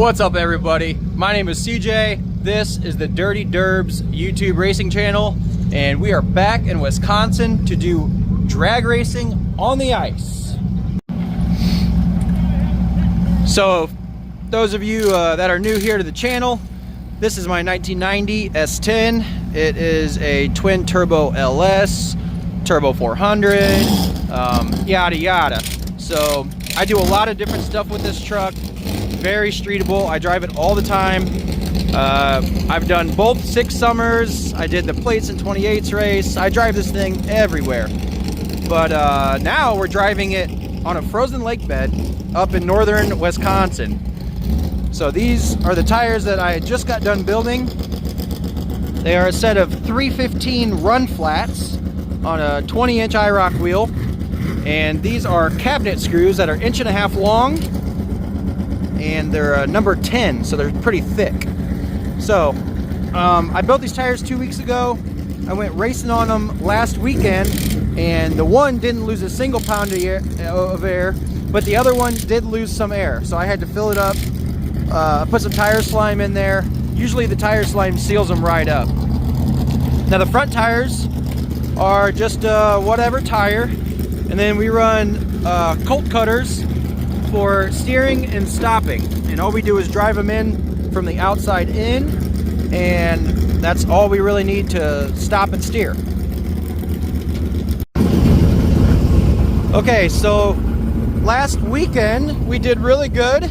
What's up, everybody? My name is CJ. This is the Dirty Derbs YouTube racing channel, and we are back in Wisconsin to do drag racing on the ice. So, those of you that are new here to the channel, this is my 1990 S10. It is a twin turbo LS, turbo 400, yada yada. So, I do a lot of different stuff with this truck. Very streetable. I drive it all the time. I've done both 6 summers. I did the plates and 28s race. I drive this thing everywhere. But now we're driving it on a frozen lake bed up in northern Wisconsin. So these are the tires that I just got done building. They are a set of 315 run flats on a 20-inch IROC wheel. And these are cabinet screws that are 1.5 inches long. And they're number 10, so they're pretty thick. So I built these tires 2 weeks ago. I went racing on them last weekend, and the one didn't lose a single pound of air, but the other one did lose some air. So I had to fill it up, put some tire slime in there. Usually the tire slime seals them right up. Now the front tires are just whatever tire, and then we run Colt cutters for steering and stopping, and all we do is drive them in from the outside in, and that's all we really need to stop and steer. Okay, so last weekend we did really good.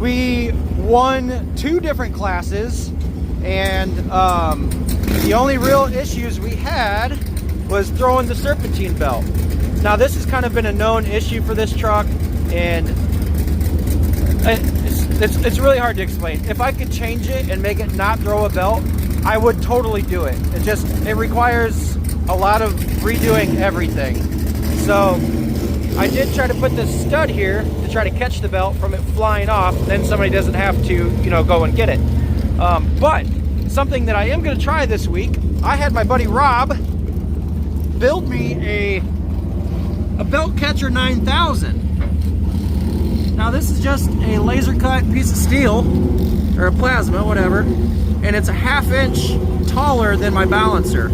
We won 2 different classes, and the only real issues we had was throwing the serpentine belt. Now this has kind of been a known issue for this truck, and it's really hard to explain. If I could change it and make it not throw a belt, I would totally do it. It requires a lot of redoing everything. So I did try to put this stud here to try to catch the belt from it flying off, then somebody doesn't have to, go and get it. But something that I am going to try this week, I had my buddy Rob build me a Belt Catcher 9000. Now this is just a laser cut piece of steel, or a plasma, whatever, and it's a 1/2 inch taller than my balancer,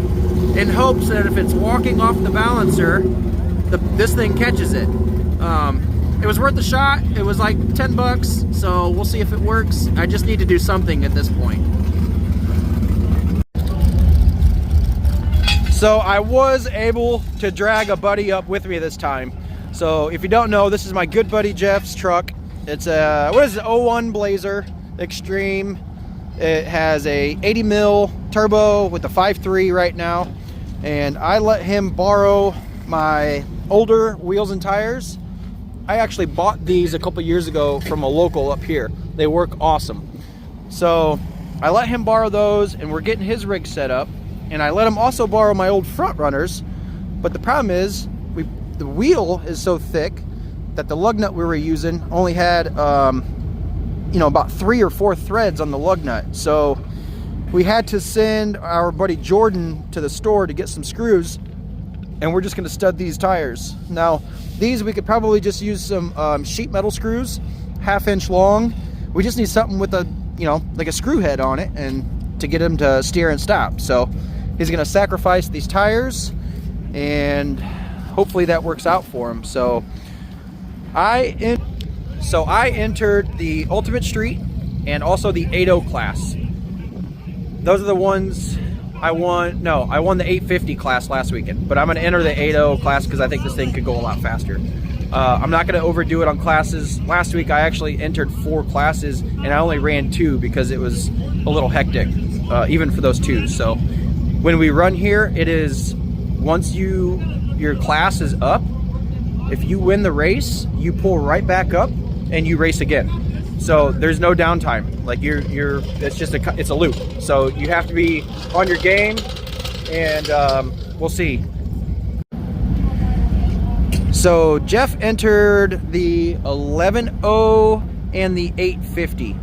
in hopes that if it's walking off the balancer, this thing catches it. It was worth a shot. It was like 10 bucks, so we'll see if it works. I just need to do something at this point. So I was able to drag a buddy up with me this time. So if you don't know, this is my good buddy Jeff's truck. It's a, 01 Blazer Extreme. It has a 80 mil turbo with a 5.3 right now. And I let him borrow my older wheels and tires. I actually bought these a couple years ago from a local up here. They work awesome. So I let him borrow those, and we're getting his rig set up. And I let him also borrow my old front runners, but the problem is the wheel is so thick that the lug nut we were using only had about 3 or 4 threads on the lug nut. So we had to send our buddy Jordan to the store to get some screws, and we're just going to stud these tires. Now these we could probably just use some sheet metal screws, 1/2 inch long. We just need something with a like a screw head on it, and to get him to steer and stop. So he's going to sacrifice these tires, and hopefully that works out for him. So I entered the Ultimate Street and also the 80 class. Those are the ones I won. No, I won the 850 class last weekend, but I'm going to enter the 80 class because I think this thing could go a lot faster. I'm not going to overdo it on classes. Last week I actually entered 4 classes, and I only ran 2 because it was a little hectic, even for those 2. So when we run here, it is once your class is up, if you win the race, you pull right back up and you race again. So there's no downtime. Like it's a loop. So you have to be on your game, and we'll see. So Jeff entered the 11.0 and the 850.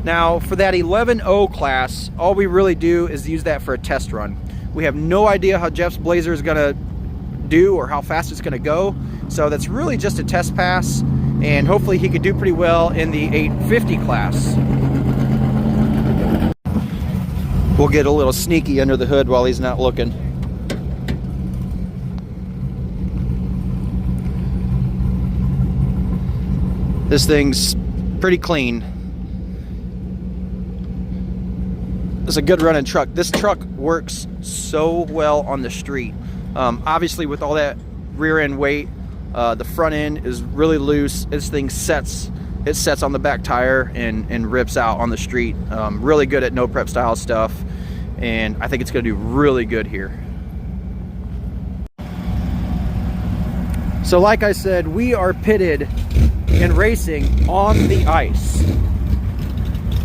Now for that 11.0 class, all we really do is use that for a test run. We have no idea how Jeff's Blazer is gonna do or how fast it's gonna go. So that's really just a test pass, and hopefully he could do pretty well in the 850 class. We'll get a little sneaky under the hood while he's not looking. This thing's pretty clean. It's a good running truck. This truck works so well on the street. Obviously with all that rear end weight, the front end is really loose. This thing sets on the back tire and rips out on the street. Really good at no prep style stuff, and I think it's going to do really good here. So like I said, we are pitted in racing on the ice.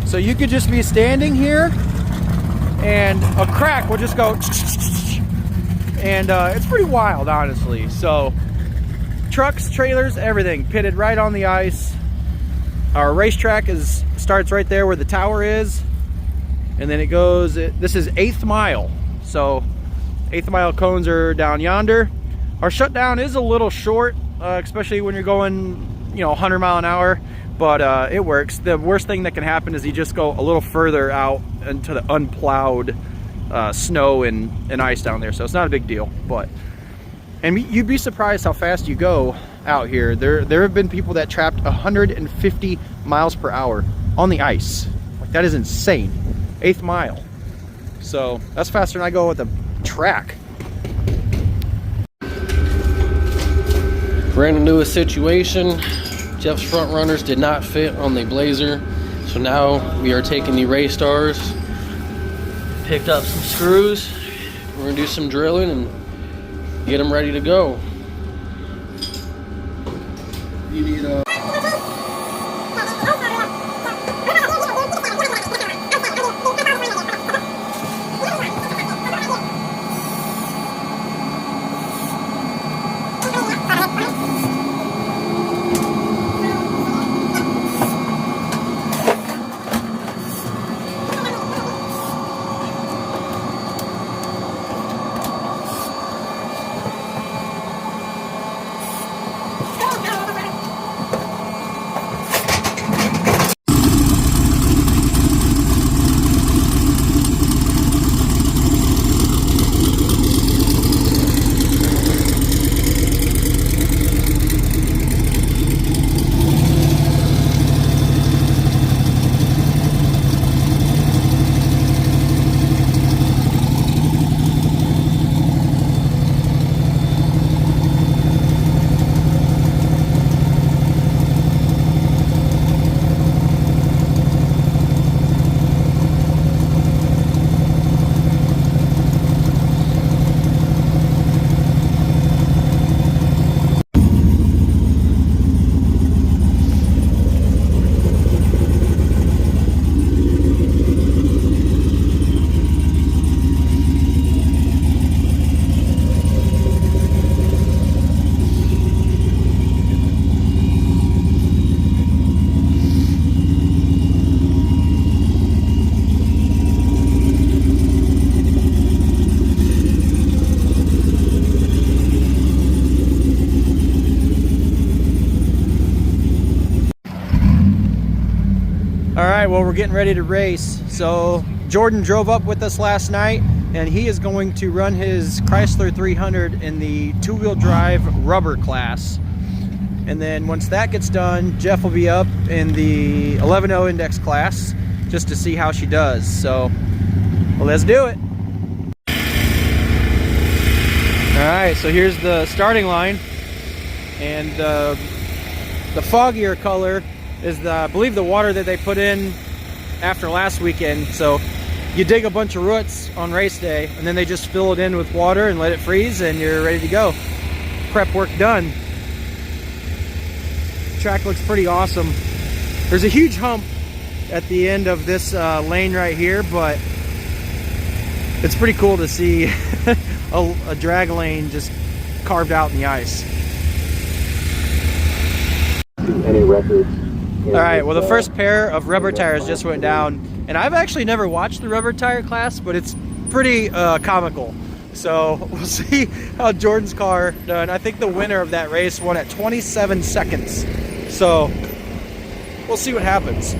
So you could just be standing here and a crack will just go, and it's pretty wild, honestly. So trucks, trailers, everything pitted right on the ice. Our racetrack starts right there where the tower is, and then it goes, this is 8th mile. So 8th mile cones are down yonder. Our shutdown is a little short, especially when you're going, 100 mile an hour, but it works. The worst thing that can happen is you just go a little further out into the unplowed snow and ice down there. So it's not a big deal, and you'd be surprised how fast you go out here. There have been people that trapped 150 miles per hour on the ice. Like, that is insane. 8th mile. So that's faster than I go with a track. Ran into a situation. Jeff's front runners did not fit on the Blazer, so now we are taking the race stars. Picked up some screws. We're gonna do some drilling and get them ready to go. You need a All right, well, we're getting ready to race. So Jordan drove up with us last night, and he is going to run his Chrysler 300 in the two-wheel drive rubber class. And then once that gets done, Jeff will be up in the 11.0 index class just to see how she does. So, well, let's do it. All right, so here's the starting line, and the foggier color is I believe the water that they put in after last weekend. So you dig a bunch of roots on race day, and then they just fill it in with water and let it freeze, and you're ready to go. Prep work done. Track looks pretty awesome. There's a huge hump at the end of this lane right here, but it's pretty cool to see a drag lane just carved out in the ice. Any records? All right, well, the first pair of rubber tires just went down, and I've actually never watched the rubber tire class, but it's pretty comical. So we'll see how Jordan's car done. I think the winner of that race won at 27 seconds. So we'll see what happens.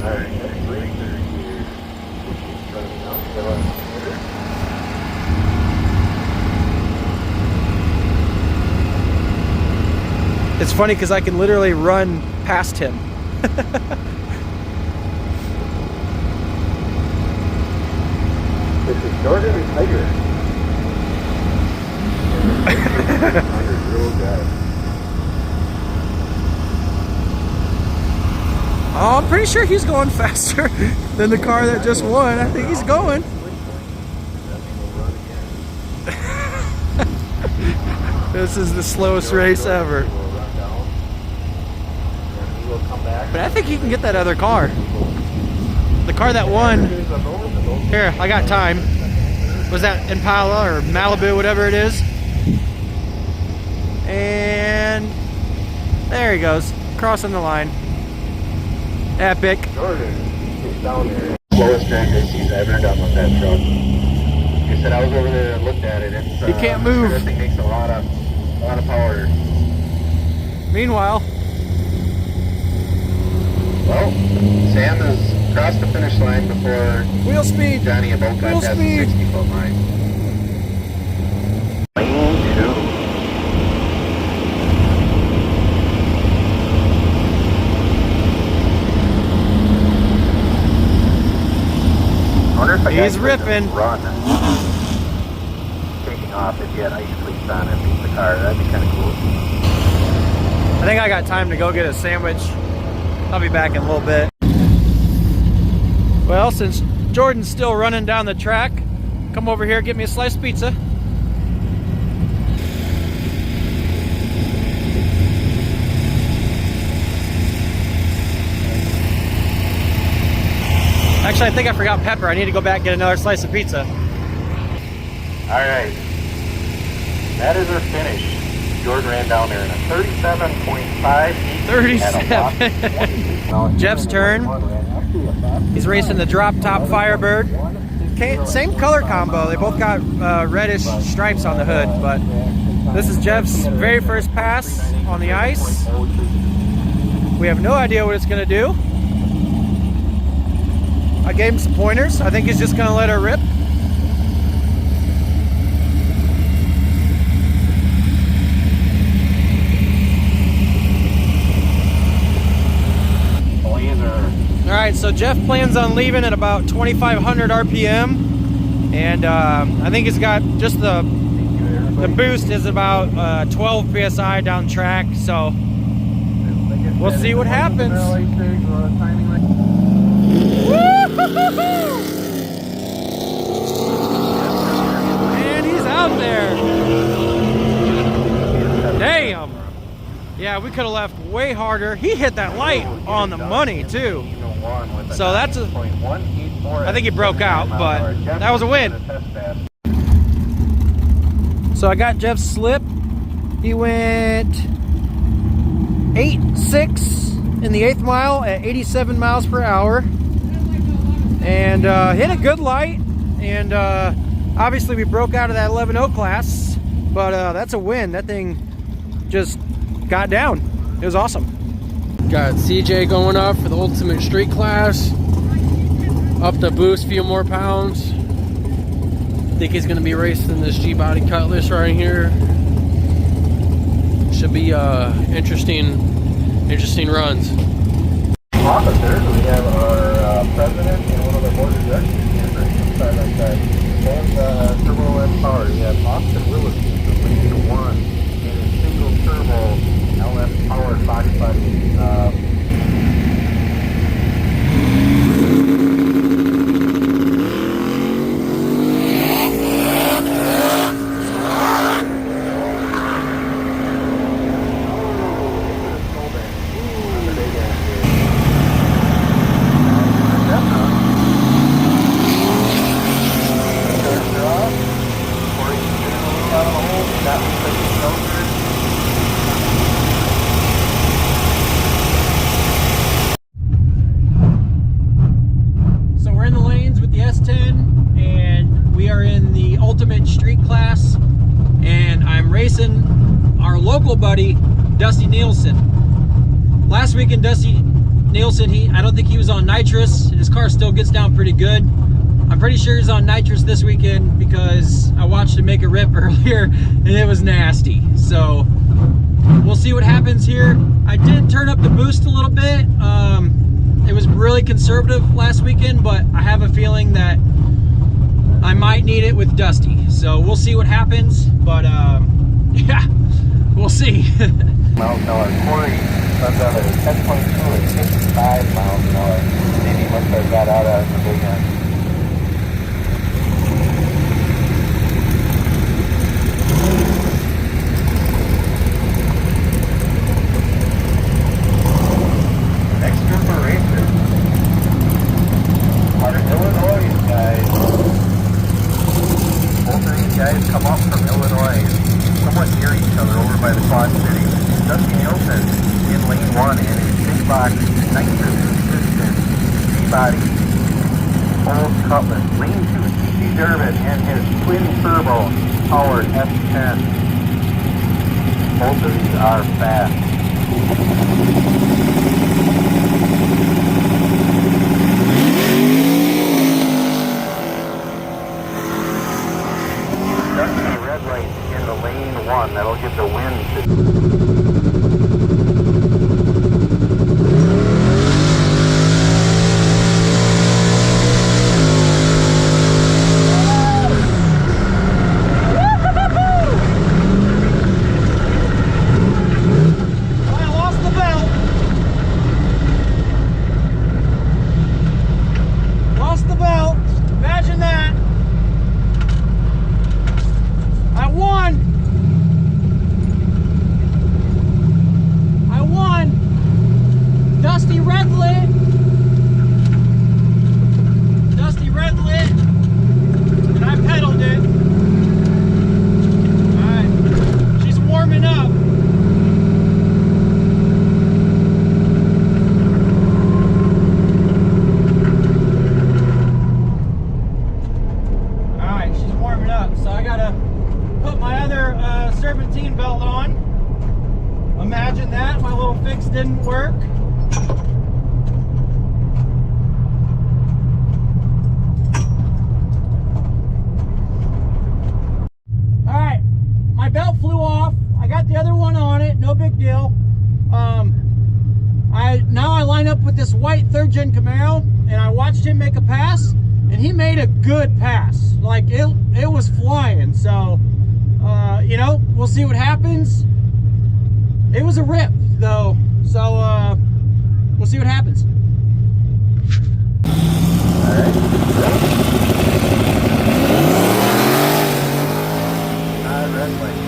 It's funny because I can literally run past him. This is Jordan or Tiger? Oh, I'm pretty sure he's going faster than the car that just won. I think he's going. This is the slowest race ever. But I think he can get that other car. The car that won. Here, I got time. Was that Impala or Malibu, whatever it is? And there he goes, crossing the line. Epic. Jordan is down there. Slowest drag race he's ever done with that truck. He said I was over there and looked at it. It's, He can't move. This thing makes a lot of power. Meanwhile, well, Sam has crossed the finish line before wheel speed. Johnny and both got Wheel past the speed. 60-foot line. Lane 2. I wonder if I He's got ripping. Run. Taking off if you had ice cleats on and beat the car. That'd be kind of cool. I think I got time to go get a sandwich. I'll be back in a little bit. Well, since Jordan's still running down the track, come over here, get me a slice of pizza. Actually, I think I forgot pepper. I need to go back and get another slice of pizza. Alright. That is our finish. Jordan ran down there in a 37.5. 37. Jeff's turn. He's racing the drop top Firebird. Same color combo. They both got reddish stripes on the hood, but this is Jeff's very first pass on the ice. We have no idea what it's going to do. I gave him some pointers. I think he's just going to let her rip. All right, so Jeff plans on leaving at about 2,500 RPM, and I think he's got just the boost is about 12 PSI down track, so we'll see what happens. And he's out there. Damn. Yeah, we could have left way harder. He hit that light on the money too. So that's a, I think he broke out, but that was a win. So I got Jeff's slip. He went 8.6 in the 8th mile at 87 miles per hour. And hit a good light. And obviously we broke out of that 11.0 class, but that's a win. That thing just got down. It was awesome. Got CJ going up for the ultimate street class. Up the boost, few more pounds. Think he's gonna be racing this G-Body Cutlass right here. Should be interesting runs. Officers, we have our president and one of the board of directors side by side. And Turbo LS Power, we have Austin Willis, the Legion 1, and a single turbo LS powered body body. So we're in the lanes with the S10 and we are in the ultimate street class, and I'm racing our local buddy Dusty Nielsen. last weekend, Dusty Nielsen, I don't think he was on nitrous. His car still gets down pretty good. I'm pretty sure he's on nitrous this weekend because I watched him make a rip earlier and it was nasty. So we'll see what happens here. I did turn up the boost a little bit. It was really conservative last weekend, but I have a feeling that I might need it with Dusty. So we'll see what happens, but yeah, we'll see. Miles an hour. Corey runs out at 10.2 and 55 miles an hour. Maybe he must have got out of the big end. Next group of racers are Illinois guys. Both of these guys come up from Illinois, somewhat near each other over by the Quad Cities. Dusty Nielsen in lane 1 in his big box, nitrous resistant Peabody Old Cutlass. Lane 2, C.C. Durbin and his twin turbo powered F10. Both of these are fast. Dusty red light in the lane 1. That'll give the wind to... serpentine belt on. Imagine that, my little fix didn't work. Alright, my belt flew off. I got the other one on it, no big deal. Now I line up with this white third gen Camaro and I watched him make a pass and he made a good pass. Like it was flying, so you know, we'll see what happens. It was a rip though, so we'll see what happens. Alright. Red light,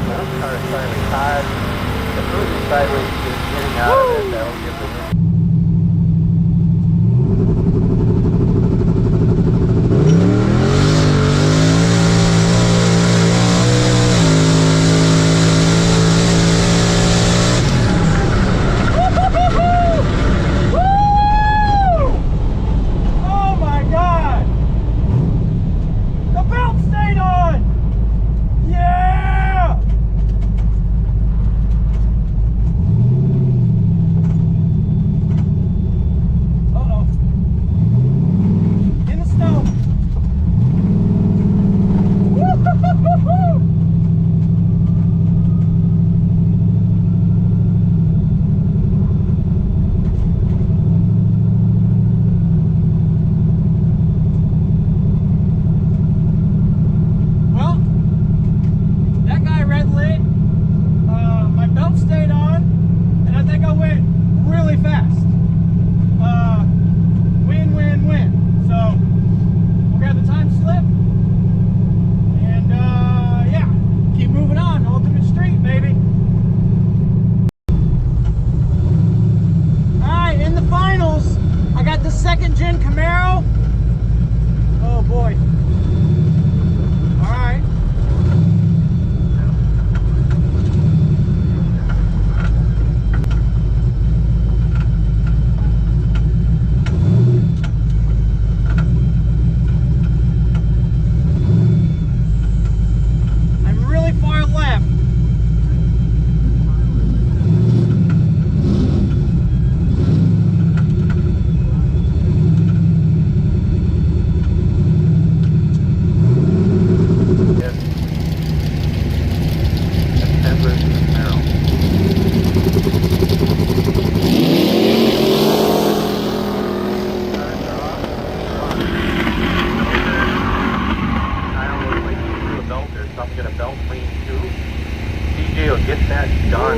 both cars finally tied. The first sideways is getting out of it. That'll give the win. it done.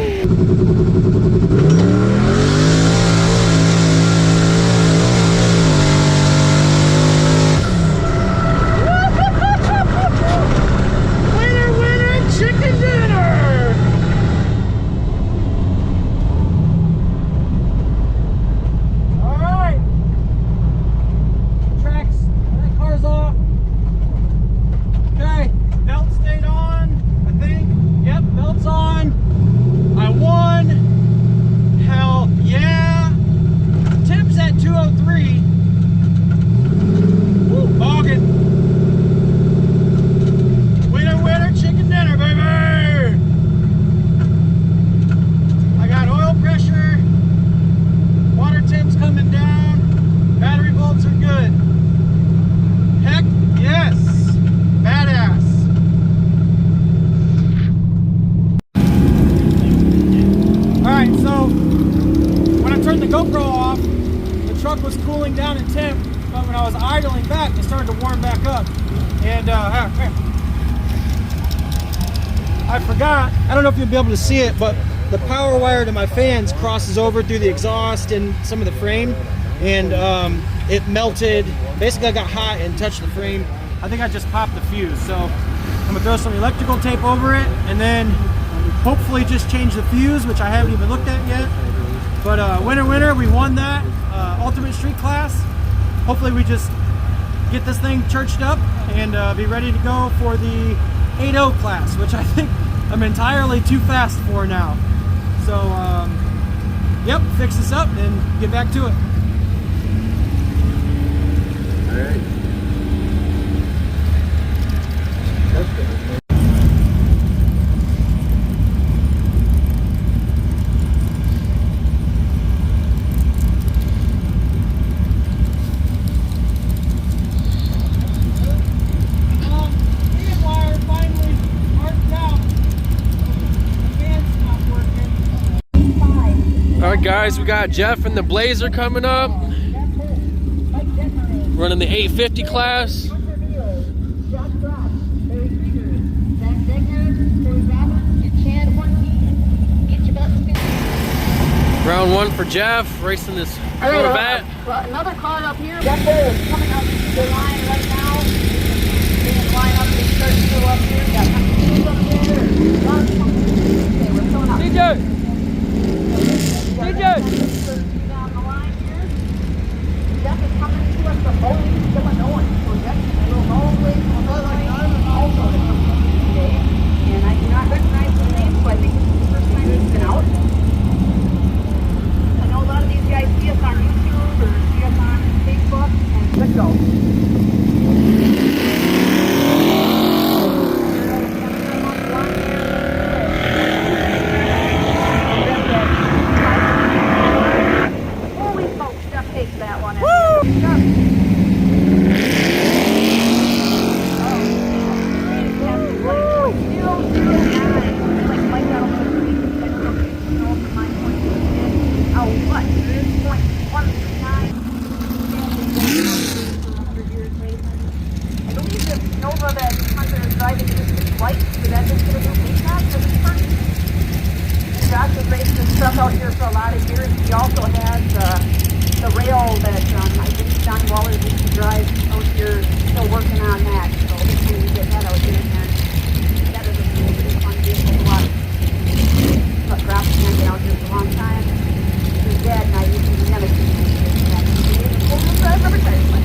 Winner, winner, chicken dinner! Alright. Tracks, that car's off. Okay, belt stayed on, I think. Yep, belt's on. I won. Hell yeah. Tips at 203. Woo, boggin'. Winner, winner, chicken dinner, baby! I got oil pressure, water temps coming down, battery volts are good. Heck yes! Badass! Alright, so when I turned the GoPro off, the truck was cooling down in temp, but when I was idling back, it started to warm back up. And I forgot, I don't know if you'll be able to see it, but the power wire to my fans crosses over through the exhaust and some of the frame, and it melted. Basically, I got hot and touched the frame. I think I just popped the fuse, so I'm gonna throw some electrical tape over it, and then hopefully just change the fuse, which I haven't even looked at yet. But winner, winner, we won that Ultimate Street class. Hopefully we just get this thing churched up and be ready to go for the 8.0 class, which I think I'm entirely too fast for now. So, yep, fix this up and get back to it. All right. That's good. Alright guys, we got Jeff and the Blazer coming up. Running the 850 class. Round one for Jeff, racing this Corvette. Another car up here. That is coming up the line right now. Being line up, they start to go up here. Got some up there. Okay, we're going up. DJ! Down the line here. Jeff is coming to us from Bowling, Illinois. So Jeff will always from Illinois also to come today. And I do not recognize the name, so I think this is the first time he's been out. I know a lot of these guys see us on YouTube or see us on Facebook, and let's go. Holy smokes, Jeff takes that one. Woo! Josh has raced this stuff out here for a lot of years. He also has the rail that I think Don Waller used to drive out here, still working on that. So hopefully we get that out here again. That is a really fun vehicle to watch. But Graf's been out here for a long time. His dad and I used to be nemesis. He's a full-time driver retirement.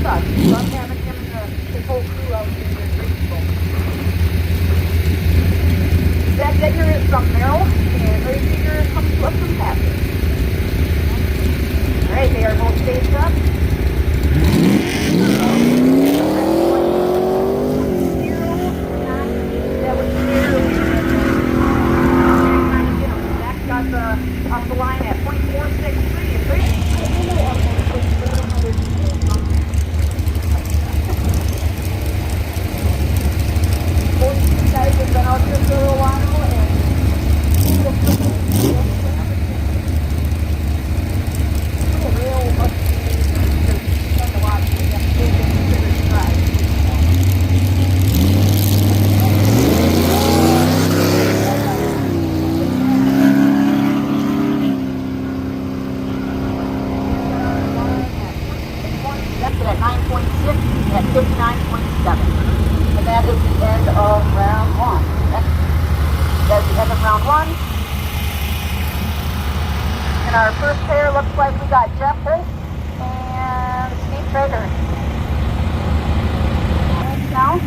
Love having at 59.7. And that is the end of round one. That's the end of round one. And our first pair looks like we got Jeff Holt and Steve Traeger. Now.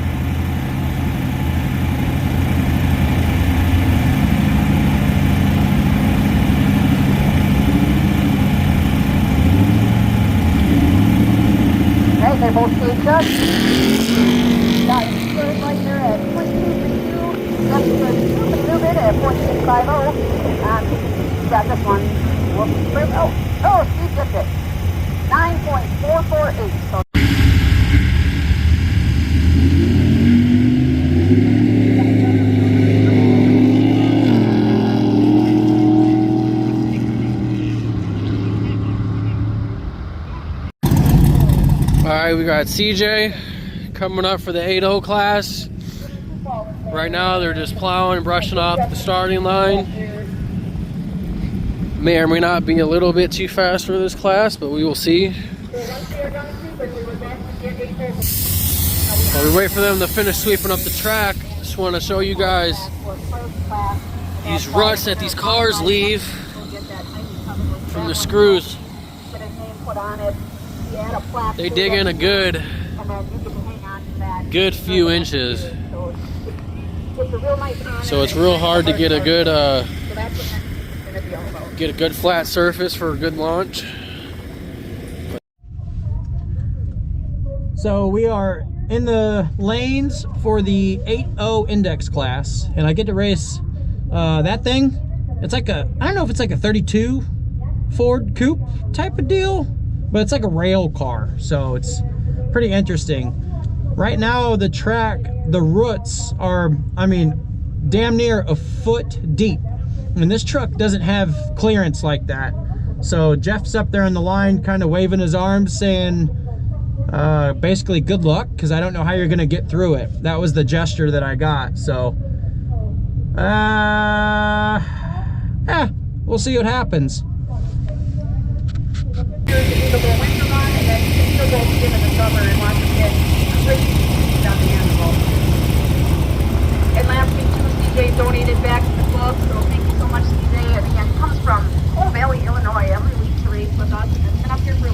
Okay, they're both staged up. Got third right there at 0.232. Just a little bit at 0.650. Got this one. Whoops. Oh, Steve gets it. 9.448. So Alright, we got CJ coming up for the 8-0 class. Right now they're just plowing and brushing off the starting line. May or may not be a little bit too fast for this class, but we will see. While we wait for them to finish sweeping up the track, just want to show you guys these ruts that these cars leave from the screws. They dig in a good few inches. So it's real hard to get a good flat surface for a good launch. So we are in the lanes for the 8-0 index class, and I get to race that thing. It's like I don't know if it's like a 32 Ford Coupe type of deal, but it's like a rail car, so it's pretty interesting. Right now the track, the roots are, I mean, damn near a foot deep, and this truck doesn't have clearance like that. So Jeff's up there on the line kind of waving his arms saying basically good luck, because I don't know how you're gonna get through it. That was the gesture that I got. So yeah, we'll see what happens. And last week too, CJ donated back to the club, so thank you so much, CJ. And again, comes from Home Valley, Illinois, every week to race with us. And it's been up here for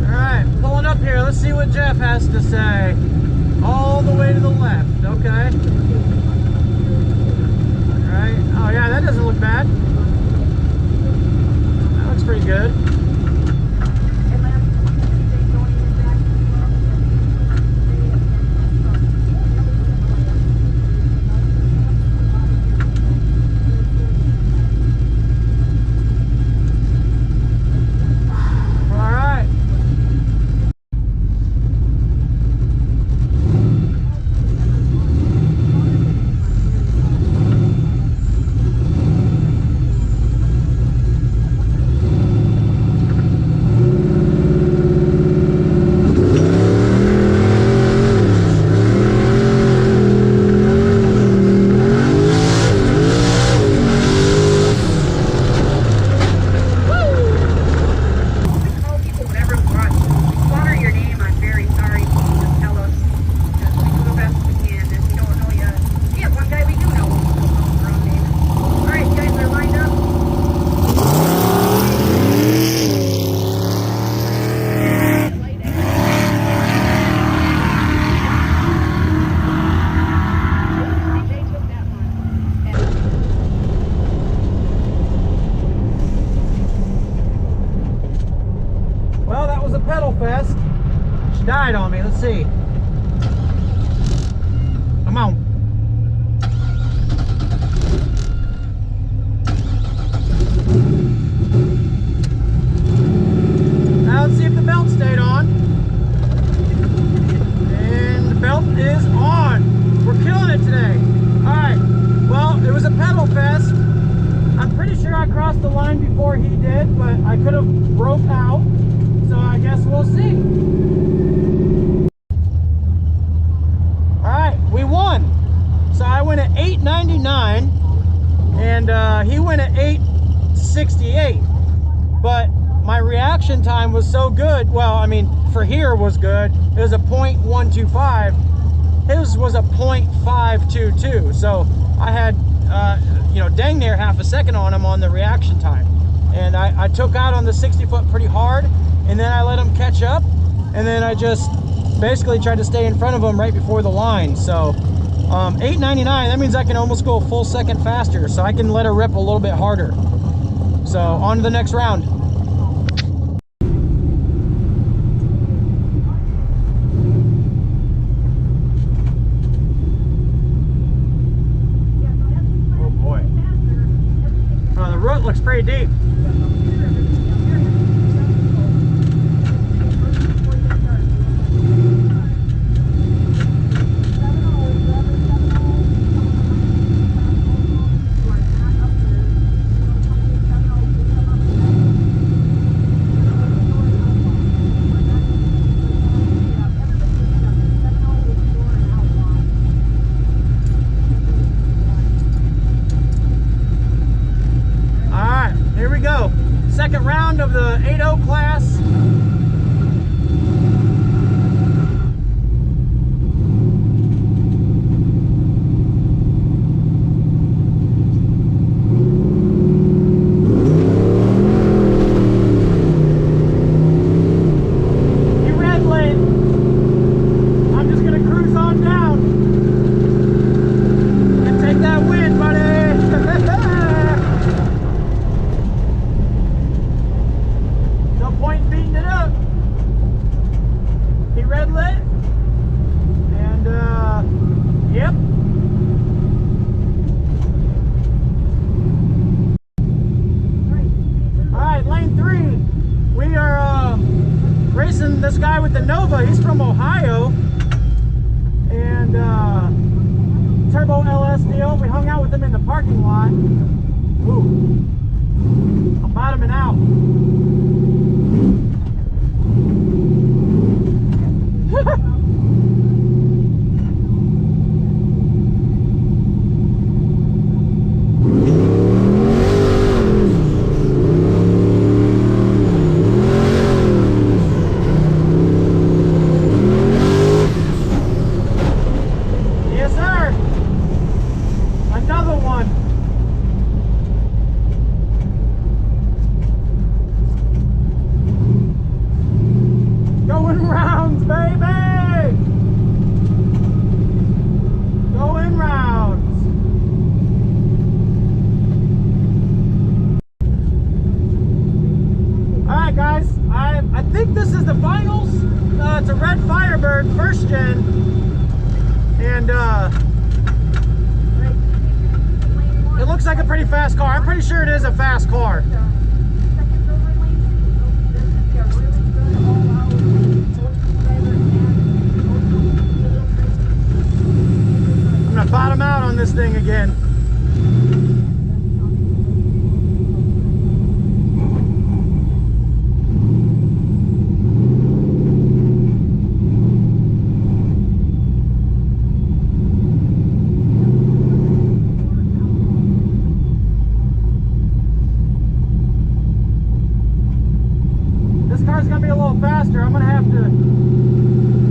Alright, pulling up here, let's see what Jeff has to say. All the way to the left, okay. Alright, oh yeah, that doesn't look bad. That looks pretty good. Died on me. Let's see. Come on. Now let's see if the belt stayed on. And the belt is on. We're killing it today. Alright. Well, it was a pedal fest. I'm pretty sure I crossed the line before he did, but I could have broke out. So I guess we'll see. We won. So I went at 8.99 and he went at 8.68. But my my reaction time was so good. Well, I mean, for here was good. It was a .125. His was a .522. So I had, you know, dang near half a second on him on the reaction time. And I took out on the 60-foot pretty hard, and then I let him catch up, and then I just basically tried to stay in front of him right before the line. So 8.99, that means I can almost go a full second faster, so I can let her rip a little bit harder. So on to the next round. Oh boy. The root looks pretty deep. Second round of the 8.0 class. You red lane. I'm just gonna cruise on down and take that win, buddy. Red lit, and yep. All right, lane 3. We are racing this guy with the Nova. He's from Ohio, and turbo LS deal. We hung out with him in the parking lot. Ooh, I'm bottoming out. Yes, sir. Another one. Going rounds, baby. Going rounds. All right, guys. I think this is the finals. It's a red Firebird, first gen, and it looks like a pretty fast car. I'm pretty sure it is a fast car. I'm gonna bottom out on this thing again. This car's gonna be a little faster. I'm gonna have to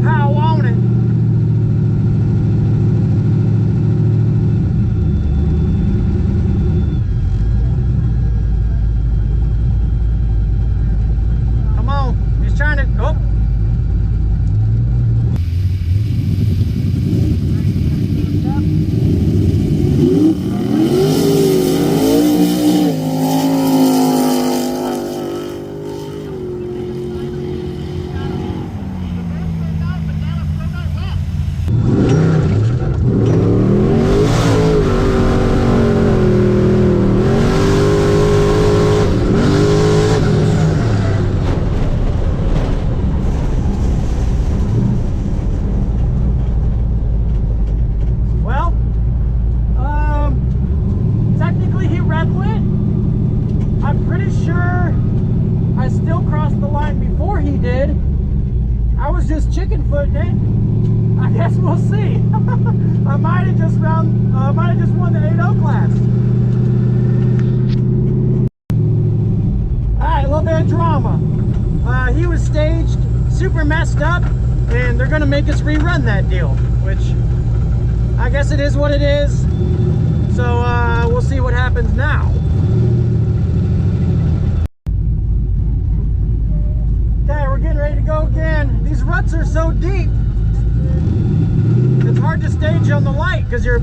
pow on it. Come on, he's trying to, oh. Just chicken footing it. I guess we'll see. I might have just won the 8.0 class. All right, little bit of drama. He was staged super messed up, and they're gonna make us rerun that deal, which I guess it is what it is. So we'll see what happens now. Okay, we're getting ready to go again. These ruts are so deep, it's hard to stage on the light because your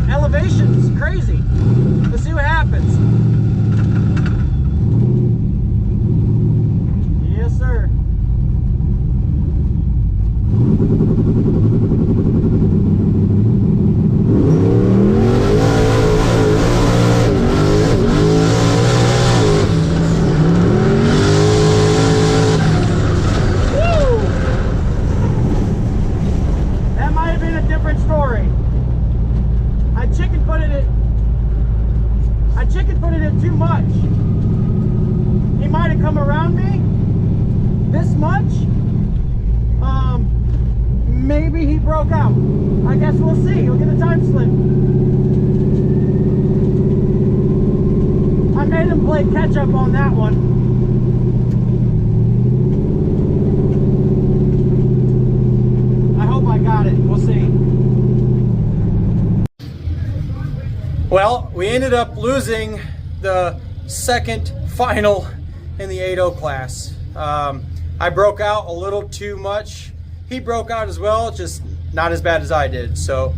elevation's crazy. Let's see what happens. Yes, sir. Too much. He might have come around me this much. Maybe he broke out. I guess we'll see. Look at the time slip. I made him play catch up on that one. I hope I got it. We'll see. Well, we ended up losing the second final in the 8.0 class. I broke out a little too much. He broke out as well, just not as bad as I did. So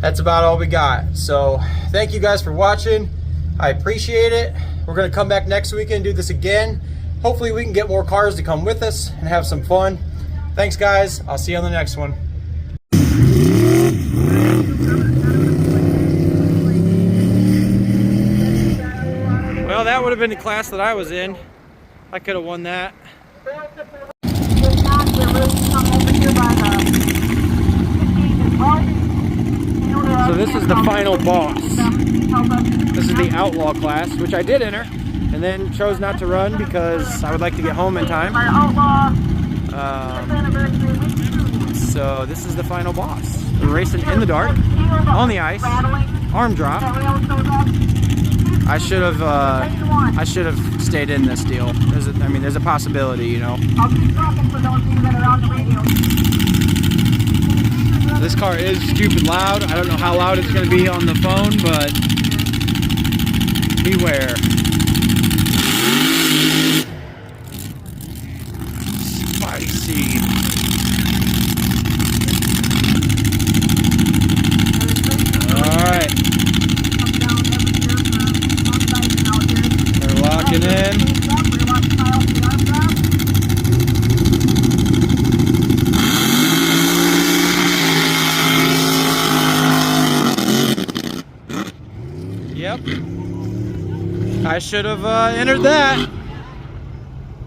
that's about all we got. So thank you guys for watching. I appreciate it. We're gonna come back next weekend and do this again. Hopefully we can get more cars to come with us and have some fun. Thanks guys, I'll see you on the next one. Well, that would have been the class that I was in. I could have won that. So this is the final boss. This is the outlaw class, which I did enter, and then chose not to run because I would like to get home in time. So this is the final boss. We're racing in the dark, on the ice, arm drop. I should have stayed in this deal. There's a possibility, you know. This car is stupid loud. I don't know how loud it's going to be on the phone, but beware. Spicy. All right. They're locking in. Yep. I should have entered that.